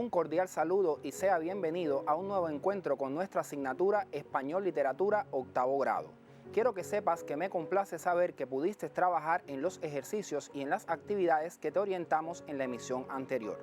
Un cordial saludo y sea bienvenido a un nuevo encuentro con nuestra asignatura Español Literatura octavo grado. Quiero que sepas que me complace saber que pudiste trabajar en los ejercicios y en las actividades que te orientamos en la emisión anterior.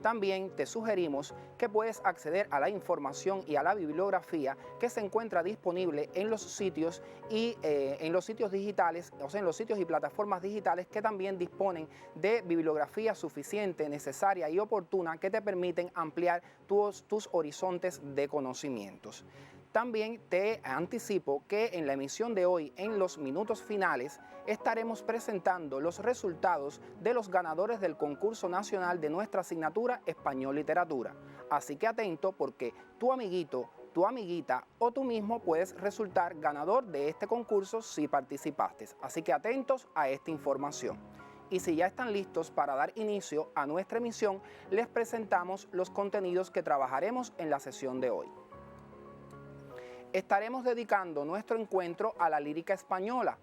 También te sugerimos que puedes acceder a la información y a la bibliografía que se encuentra disponible en los sitios y en los sitios digitales, o sea, en los sitios y plataformas digitales que también disponen de bibliografía suficiente, necesaria y oportuna que te permiten ampliar tus horizontes de conocimientos. También te anticipo que en la emisión de hoy, en los minutos finales, estaremos presentando los resultados de los ganadores del concurso nacional de nuestra asignatura Español Literatura. Así que atento porque tu amiguito, tu amiguita o tú mismo puedes resultar ganador de este concurso si participaste. Así que atentos a esta información. Y si ya están listos para dar inicio a nuestra emisión, les presentamos los contenidos que trabajaremos en la sesión de hoy. Estaremos dedicando nuestro encuentro a la lírica española.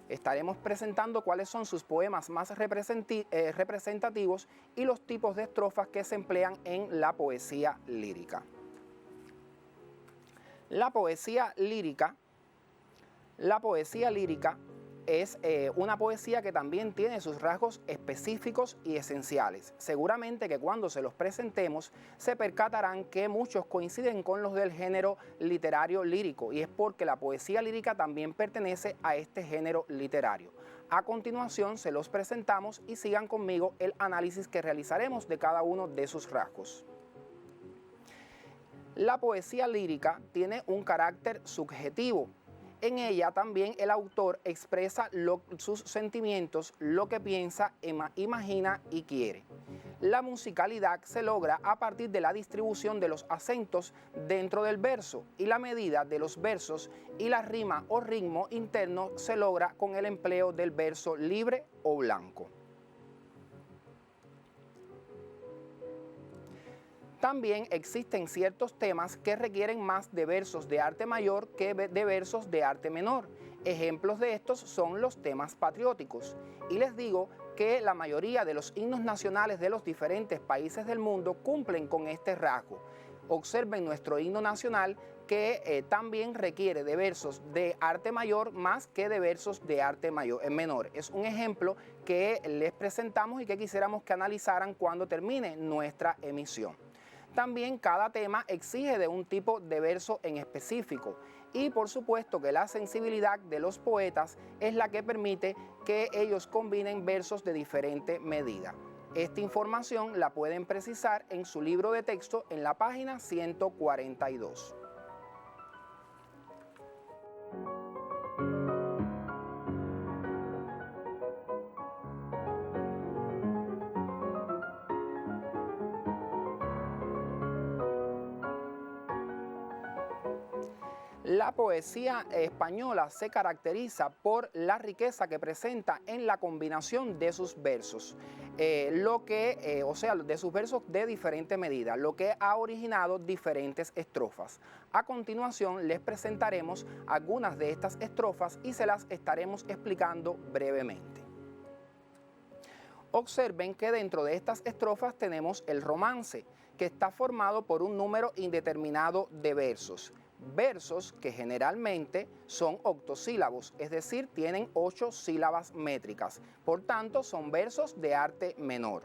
Estaremos presentando cuáles son sus poemas más representativos y los tipos de estrofas que se emplean en la poesía lírica. La poesía lírica es una poesía que también tiene sus rasgos específicos y esenciales. Seguramente que cuando se los presentemos se percatarán que muchos coinciden con los del género literario lírico, y es porque la poesía lírica también pertenece a este género literario. A continuación se los presentamos y sigan conmigo el análisis que realizaremos de cada uno de sus rasgos. La poesía lírica tiene un carácter subjetivo. En ella también el autor expresa sus sentimientos, lo que piensa, imagina y quiere. La musicalidad se logra a partir de la distribución de los acentos dentro del verso y la medida de los versos, y la rima o ritmo interno se logra con el empleo del verso libre o blanco. También existen ciertos temas que requieren más de versos de arte mayor que de versos de arte menor. Ejemplos de estos son los temas patrióticos. Y les digo que la mayoría de los himnos nacionales de los diferentes países del mundo cumplen con este rasgo. Observen nuestro himno nacional que también requiere de versos de arte mayor más que de versos de arte menor. Es un ejemplo que les presentamos y que quisiéramos que analizaran cuando termine nuestra emisión. También cada tema exige de un tipo de verso en específico, y por supuesto que la sensibilidad de los poetas es la que permite que ellos combinen versos de diferente medida. Esta información la pueden precisar en su libro de texto en la página 142. La poesía española se caracteriza por la riqueza que presenta en la combinación de sus versos, de sus versos de diferente medida, lo que ha originado diferentes estrofas. A continuación les presentaremos algunas de estas estrofas y se las estaremos explicando brevemente. Observen que dentro de estas estrofas tenemos el romance, que está formado por un número indeterminado de versos. Versos que generalmente son octosílabos, es decir, tienen 8 sílabas métricas, por tanto son versos de arte menor.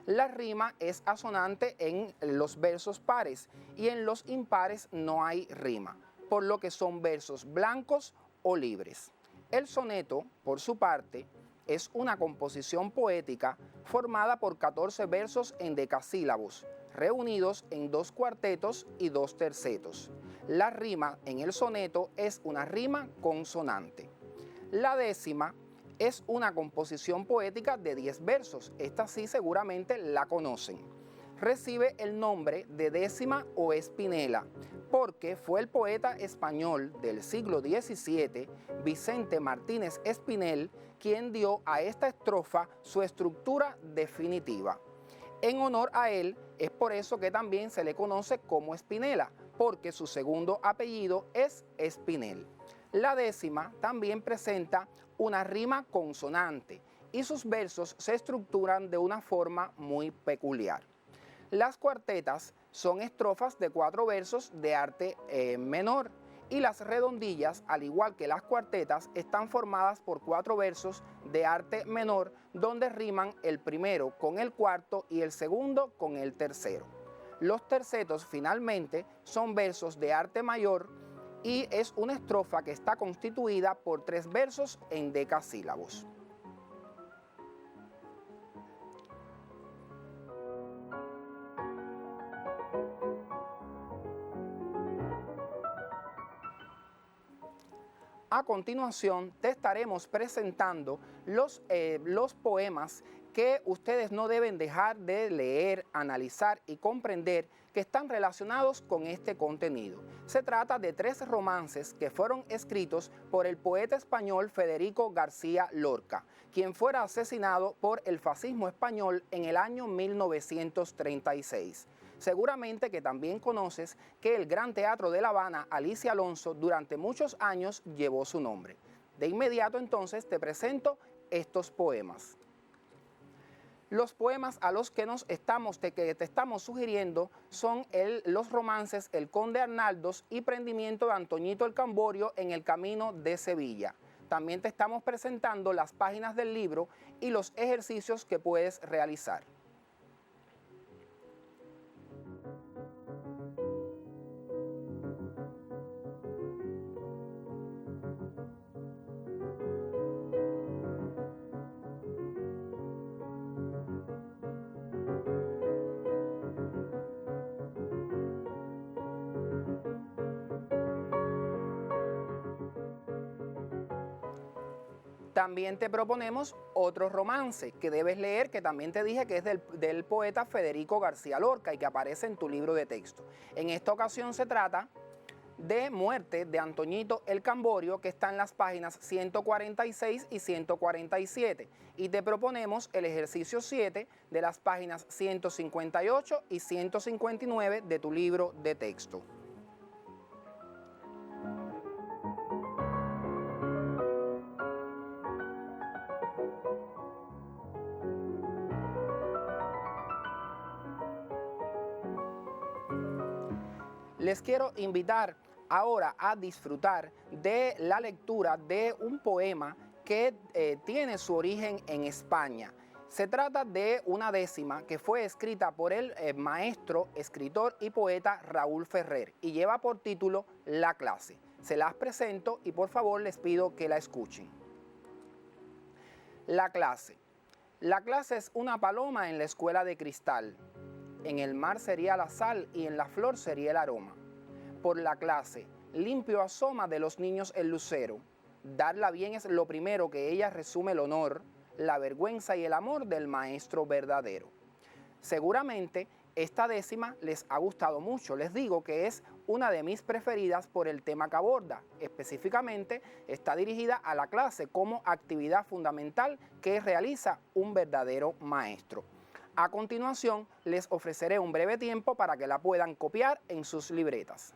La rima es asonante en los versos pares y en los impares no hay rima, por lo que son versos blancos o libres. El soneto, por su parte, es una composición poética formada por 14 versos en decasílabos, reunidos en 2 cuartetos y 2 tercetos. La rima en el soneto es una rima consonante. La décima es una composición poética de 10 versos. Esta sí seguramente la conocen. Recibe el nombre de décima o espinela porque fue el poeta español del siglo XVII, Vicente Martínez Espinel, quien dio a esta estrofa su estructura definitiva. En honor a él, es por eso que también se le conoce como Espinela, porque su segundo apellido es Espinel. La décima también presenta una rima consonante y sus versos se estructuran de una forma muy peculiar. Las cuartetas son estrofas de 4 versos de arte menor y las redondillas, al igual que las cuartetas, están formadas por 4 versos de arte menor donde riman el primero con el cuarto y el segundo con el tercero. Los tercetos finalmente son versos de arte mayor y es una estrofa que está constituida por 3 versos en decasílabos. A continuación te estaremos presentando los poemas que ustedes no deben dejar de leer, analizar y comprender que están relacionados con este contenido. Se trata de 3 romances que fueron escritos por el poeta español Federico García Lorca, quien fuera asesinado por el fascismo español en el año 1936. Seguramente que también conoces que el Gran Teatro de La Habana, Alicia Alonso, durante muchos años llevó su nombre. De inmediato entonces te presento estos poemas. Los poemas a los que te estamos sugiriendo son los romances El Conde Arnaldos y Prendimiento de Antoñito el Camborio en el Camino de Sevilla. También te estamos presentando las páginas del libro y los ejercicios que puedes realizar. También te proponemos otro romance que debes leer, que también te dije que es del poeta Federico García Lorca y que aparece en tu libro de texto. En esta ocasión se trata de Muerte de Antoñito el Camborio, que está en las páginas 146 y 147. Y te proponemos el ejercicio 7 de las páginas 158 y 159 de tu libro de texto. Les quiero invitar ahora a disfrutar de la lectura de un poema que tiene su origen en España. Se trata de una décima que fue escrita por el maestro, escritor y poeta Raúl Ferrer y lleva por título La clase. Se las presento y por favor les pido que la escuchen. La clase. La clase es una paloma en la escuela de cristal. En el mar sería la sal y en la flor sería el aroma. Por la clase, limpio asoma de los niños el lucero. Darla bien es lo primero que ella resume el honor, la vergüenza y el amor del maestro verdadero. Seguramente esta décima les ha gustado mucho. Les digo que es una de mis preferidas por el tema que aborda. Específicamente está dirigida a la clase como actividad fundamental que realiza un verdadero maestro. A continuación, les ofreceré un breve tiempo para que la puedan copiar en sus libretas.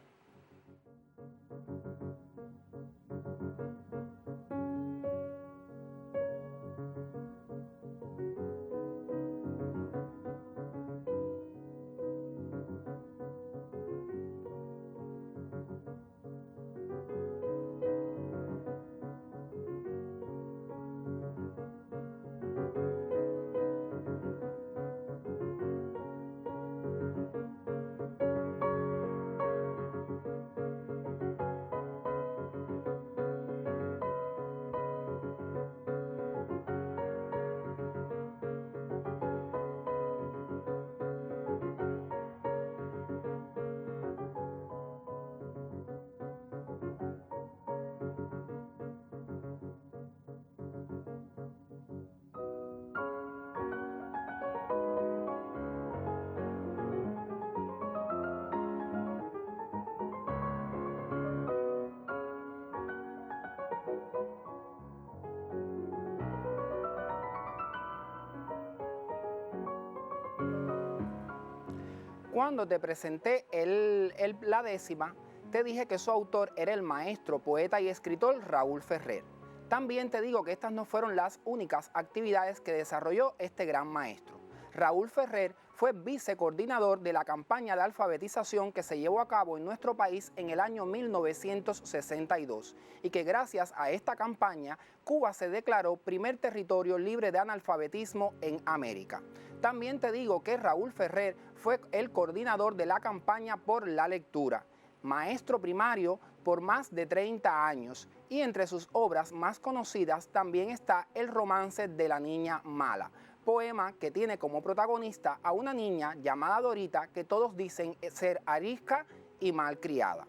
Cuando te presenté la décima, te dije que su autor era el maestro, poeta y escritor Raúl Ferrer. También te digo que estas no fueron las únicas actividades que desarrolló este gran maestro. Raúl Ferrer fue vicecoordinador de la campaña de alfabetización que se llevó a cabo en nuestro país en el año 1962 y que gracias a esta campaña Cuba se declaró primer territorio libre de analfabetismo en América. También te digo que Raúl Ferrer fue el coordinador de la campaña por la lectura, maestro primario por más de 30 años, y entre sus obras más conocidas también está El romance de la niña mala, poema que tiene como protagonista a una niña llamada Dorita que todos dicen ser arisca y malcriada.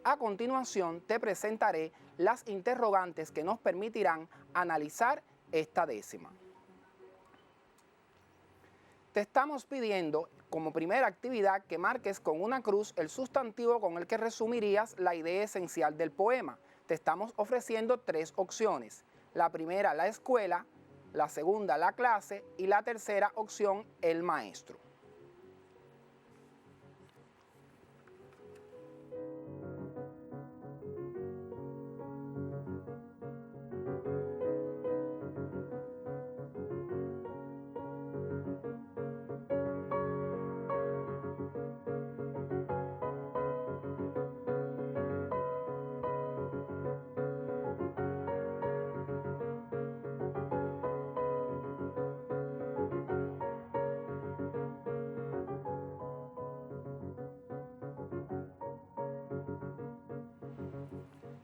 A continuación te presentaré las interrogantes que nos permitirán analizar esta décima. Te estamos pidiendo como primera actividad que marques con una cruz el sustantivo con el que resumirías la idea esencial del poema. Te estamos ofreciendo 3 opciones. La primera, la escuela; la segunda, la clase; y la tercera opción, el maestro.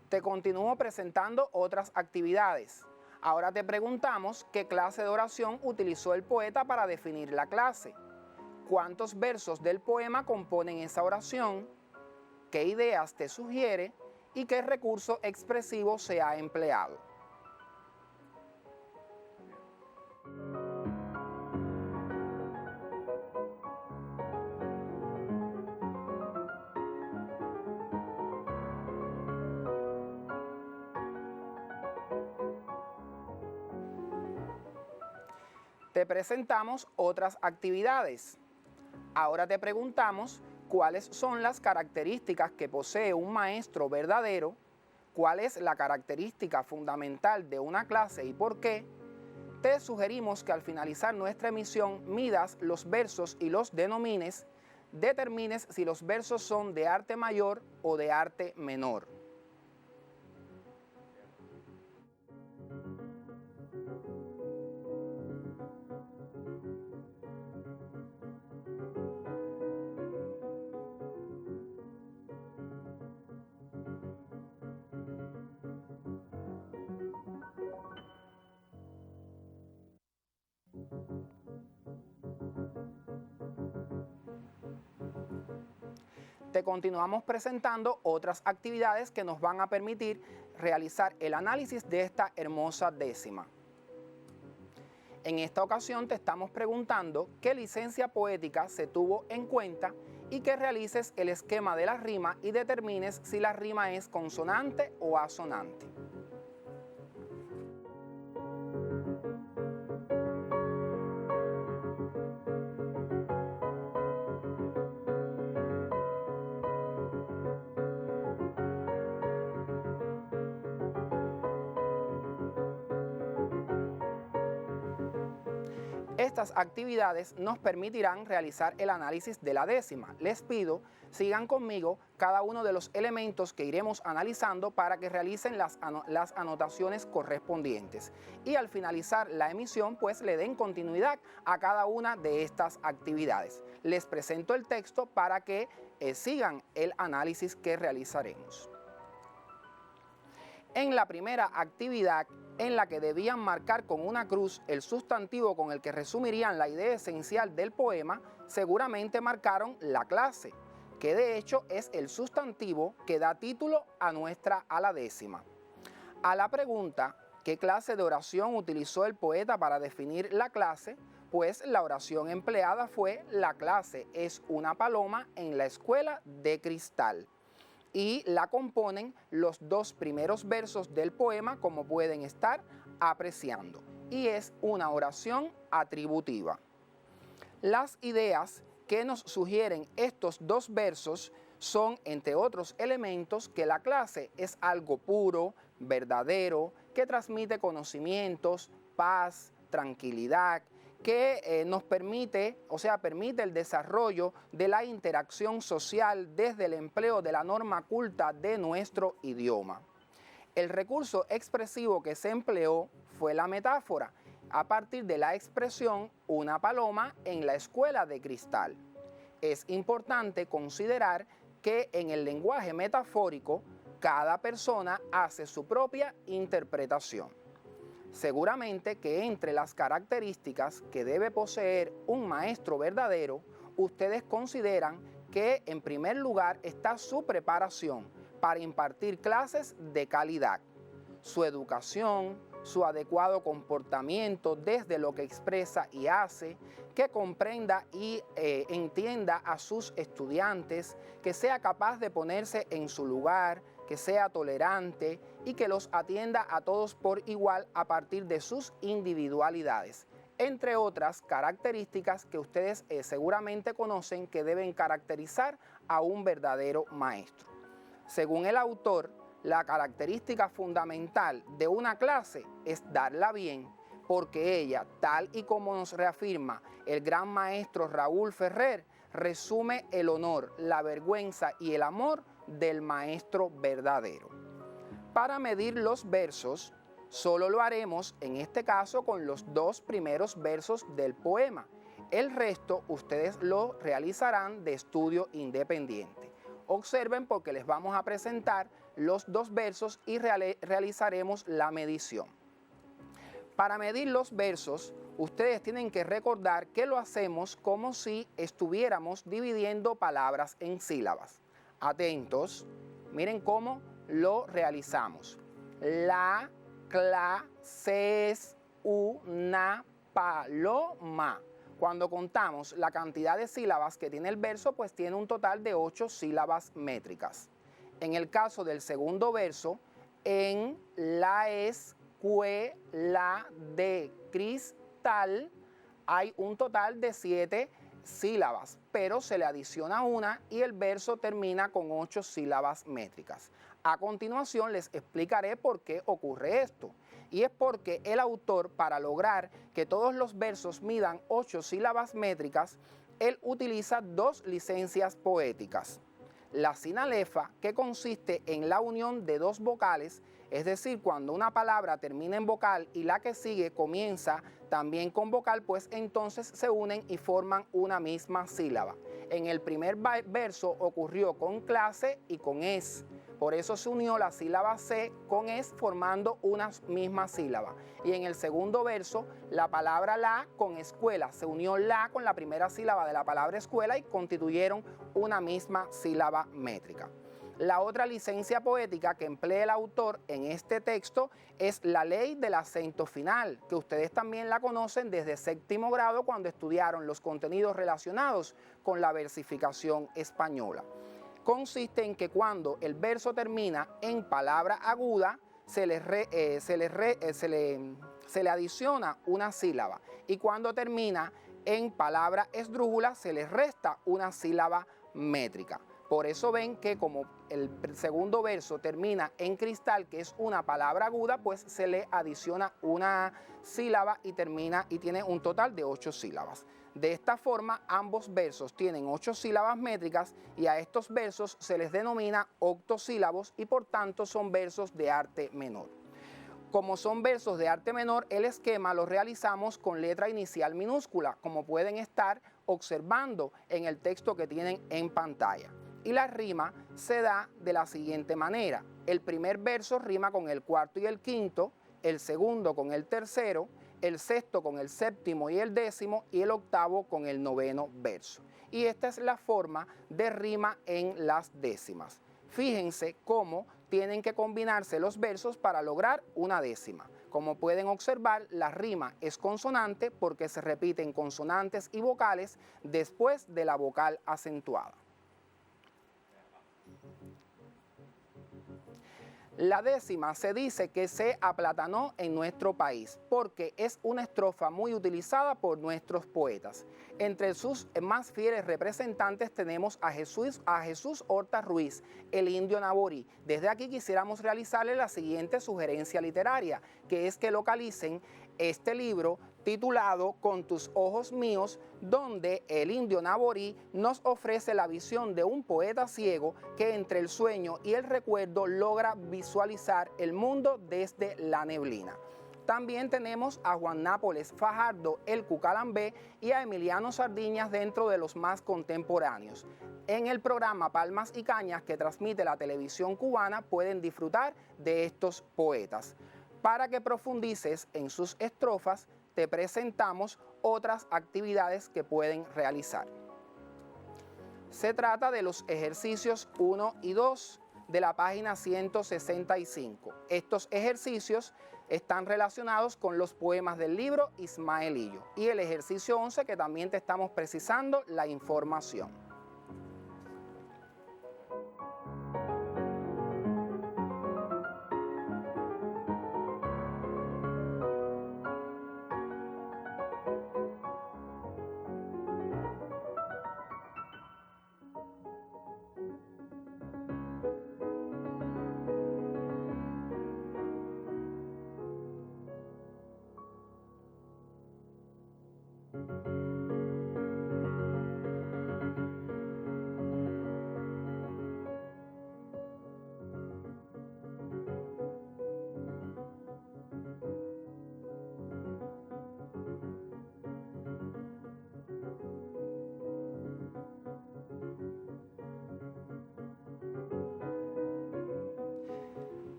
Te continúo presentando otras actividades. Ahora te preguntamos qué clase de oración utilizó el poeta para definir la clase. ¿Cuántos versos del poema componen esa oración? ¿Qué ideas te sugiere? ¿Y qué recurso expresivo se ha empleado? Te presentamos otras actividades. Ahora te preguntamos cuáles son las características que posee un maestro verdadero, cuál es la característica fundamental de una clase y por qué. Te sugerimos que al finalizar nuestra emisión midas los versos y los denomines, determines si los versos son de arte mayor o de arte menor. Te continuamos presentando otras actividades que nos van a permitir realizar el análisis de esta hermosa décima. En esta ocasión te estamos preguntando qué licencia poética se tuvo en cuenta y que realices el esquema de la rima y determines si la rima es consonante o asonante. Estas actividades nos permitirán realizar el análisis de la décima. Les pido, sigan conmigo cada uno de los elementos que iremos analizando para que realicen las anotaciones correspondientes. Y al finalizar la emisión, pues le den continuidad a cada una de estas actividades. Les presento el texto para que sigan el análisis que realizaremos. En la primera actividad, en la que debían marcar con una cruz el sustantivo con el que resumirían la idea esencial del poema, seguramente marcaron la clase, que de hecho es el sustantivo que da título a la décima. A la pregunta, ¿qué clase de oración utilizó el poeta para definir la clase? Pues la oración empleada fue: la clase es una paloma en la escuela de cristal. Y la componen los 2 primeros versos del poema, como pueden estar apreciando, y es una oración atributiva. Las ideas que nos sugieren estos 2 versos son, entre otros elementos, que la clase es algo puro, verdadero, que transmite conocimientos, paz, tranquilidad, que nos permite, permite el desarrollo de la interacción social desde el empleo de la norma culta de nuestro idioma. El recurso expresivo que se empleó fue la metáfora, a partir de la expresión una paloma en la escuela de cristal. Es importante considerar que en el lenguaje metafórico cada persona hace su propia interpretación. Seguramente que entre las características que debe poseer un maestro verdadero, ustedes consideran que en primer lugar está su preparación para impartir clases de calidad, su educación, su adecuado comportamiento desde lo que expresa y hace, que comprenda y entienda a sus estudiantes, que sea capaz de ponerse en su lugar, que sea tolerante y que los atienda a todos por igual a partir de sus individualidades, entre otras características que ustedes seguramente conocen que deben caracterizar a un verdadero maestro. Según el autor, la característica fundamental de una clase es darla bien, porque ella, tal y como nos reafirma el gran maestro Raúl Ferrer, resume el honor, la vergüenza y el amor del maestro verdadero. Para medir los versos, solo lo haremos en este caso con los 2 primeros versos del poema. El resto ustedes lo realizarán de estudio independiente. Observen porque les vamos a presentar los 2 versos y realizaremos la medición. Para medir los versos, ustedes tienen que recordar que lo hacemos como si estuviéramos dividiendo palabras en sílabas. Atentos, miren cómo lo realizamos. La clase es una paloma. Cuando contamos la cantidad de sílabas que tiene el verso, pues tiene un total de 8 sílabas métricas. En el caso del segundo verso, en la escuela de cristal hay un total de 7 sílabas, pero se le adiciona una y el verso termina con 8 sílabas métricas. A continuación les explicaré por qué ocurre esto. Y es porque el autor, para lograr que todos los versos midan 8 sílabas métricas, él utiliza 2 licencias poéticas. La sinalefa, que consiste en la unión de 2 vocales, es decir, cuando una palabra termina en vocal y la que sigue comienza también con vocal, pues entonces se unen y forman una misma sílaba. En el primer verso ocurrió con clase y con es. Por eso se unió la sílaba C con es formando una misma sílaba. Y en el segundo verso, la palabra la con escuela. Se unió la con la primera sílaba de la palabra escuela y constituyeron una misma sílaba métrica. La otra licencia poética que emplea el autor en este texto es la ley del acento final, que ustedes también la conocen desde 7º grado cuando estudiaron los contenidos relacionados con la versificación española. Consiste en que cuando el verso termina en palabra aguda, se le adiciona una sílaba, y cuando termina en palabra esdrújula se le resta una sílaba métrica. Por eso ven que como el segundo verso termina en cristal, que es una palabra aguda, pues se le adiciona una sílaba y tiene un total de 8 sílabas. De esta forma, ambos versos tienen 8 sílabas métricas y a estos versos se les denomina octosílabos y por tanto son versos de arte menor. Como son versos de arte menor, el esquema lo realizamos con letra inicial minúscula, como pueden estar observando en el texto que tienen en pantalla. Y la rima se da de la siguiente manera. El primer verso rima con el cuarto y el quinto, el segundo con el tercero, el sexto con el séptimo y el décimo y el octavo con el noveno verso. Y esta es la forma de rima en las décimas. Fíjense cómo tienen que combinarse los versos para lograr una décima. Como pueden observar, la rima es consonante porque se repiten consonantes y vocales después de la vocal acentuada. La décima se dice que se aplatanó en nuestro país porque es una estrofa muy utilizada por nuestros poetas. Entre sus más fieles representantes tenemos a Jesús Horta Ruiz, el indio Naborí. Desde aquí quisiéramos realizarle la siguiente sugerencia literaria, que es que localicen este libro titulado Con tus ojos míos, donde el indio Naborí nos ofrece la visión de un poeta ciego que entre el sueño y el recuerdo logra visualizar el mundo desde la neblina. También tenemos a Juan Nápoles Fajardo, el Cucalambé, y a Emiliano Sardiñas dentro de los más contemporáneos. En el programa Palmas y Cañas que transmite la televisión cubana pueden disfrutar de estos poetas. Para que profundices en sus estrofas, te presentamos otras actividades que pueden realizar. Se trata de los ejercicios 1 y 2 de la página 165. Estos ejercicios están relacionados con los poemas del libro Ismaelillo. Y el ejercicio 11 que también te estamos precisando la información.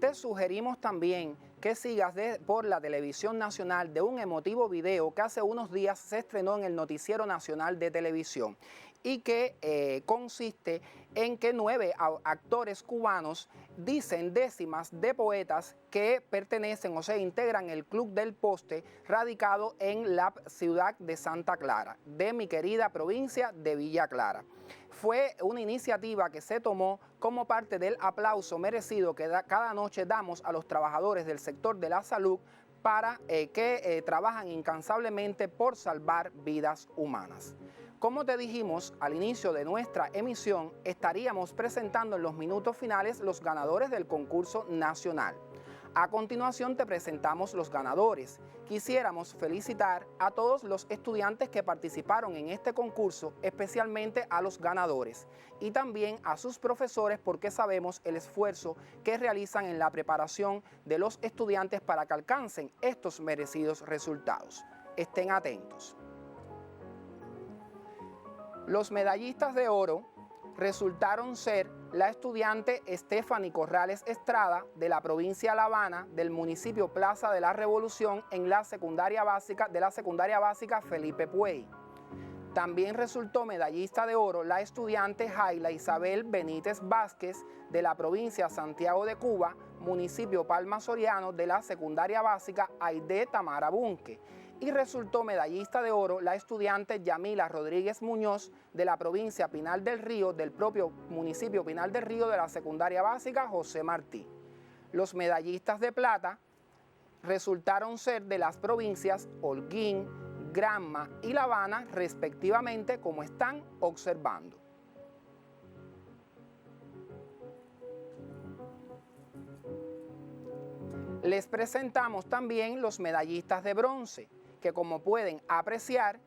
Te sugerimos también que sigas por la televisión nacional de un emotivo video que hace unos días se estrenó en el Noticiero Nacional de Televisión y que consiste en que 9 actores cubanos dicen décimas de poetas que pertenecen o se integran el Club del Poste radicado en la ciudad de Santa Clara, de mi querida provincia de Villa Clara. Fue una iniciativa que se tomó como parte del aplauso merecido que cada noche damos a los trabajadores del sector de la salud para que trabajan incansablemente por salvar vidas humanas. Como te dijimos al inicio de nuestra emisión, estaríamos presentando en los minutos finales los ganadores del concurso nacional. A continuación te presentamos los ganadores. Quisiéramos felicitar a todos los estudiantes que participaron en este concurso, especialmente a los ganadores, y también a sus profesores porque sabemos el esfuerzo que realizan en la preparación de los estudiantes para que alcancen estos merecidos resultados. Estén atentos. Los medallistas de oro resultaron ser la estudiante Stephanie Corrales Estrada de la provincia de La Habana, del municipio Plaza de la Revolución, en la secundaria básica Felipe Puey. También resultó medallista de oro la estudiante Jaila Isabel Benítez Vázquez de la provincia Santiago de Cuba, municipio Palma Soriano, de la secundaria básica Aide Tamara Bunque. Y resultó medallista de oro la estudiante Yamila Rodríguez Muñoz de la provincia Pinal del Río, del propio municipio Pinal del Río, de la secundaria básica José Martí. Los medallistas de plata resultaron ser de las provincias Holguín, Granma y La Habana, respectivamente, como están observando. Les presentamos también los medallistas de bronce, que como pueden apreciar,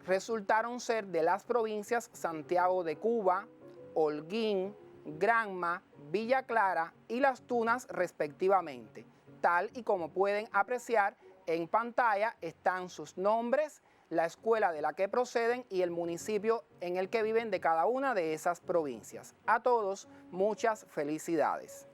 resultaron ser de las provincias Santiago de Cuba, Holguín, Granma, Villa Clara y Las Tunas, respectivamente. Tal y como pueden apreciar en pantalla están sus nombres, la escuela de la que proceden y el municipio en el que viven de cada una de esas provincias. A todos, muchas felicidades.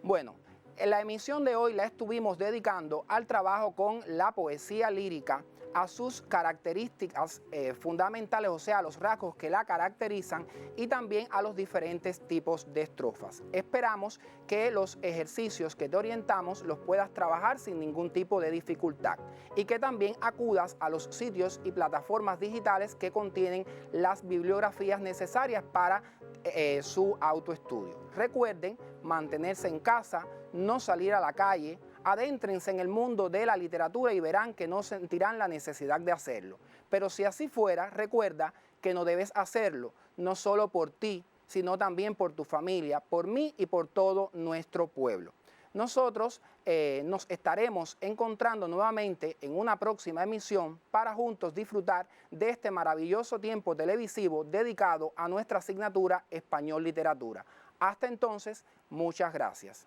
Bueno, en la emisión de hoy la estuvimos dedicando al trabajo con la poesía lírica, a sus características fundamentales, o sea, los rasgos que la caracterizan y también a los diferentes tipos de estrofas. Esperamos que los ejercicios que te orientamos los puedas trabajar sin ningún tipo de dificultad y que también acudas a los sitios y plataformas digitales que contienen las bibliografías necesarias para su autoestudio. Recuerden mantenerse en casa, no salir a la calle, adéntrense en el mundo de la literatura y verán que no sentirán la necesidad de hacerlo. Pero si así fuera, recuerda que no debes hacerlo, no solo por ti, sino también por tu familia, por mí y por todo nuestro pueblo. Nosotros nos estaremos encontrando nuevamente en una próxima emisión para juntos disfrutar de este maravilloso tiempo televisivo dedicado a nuestra asignatura Español Literatura. Hasta entonces, muchas gracias.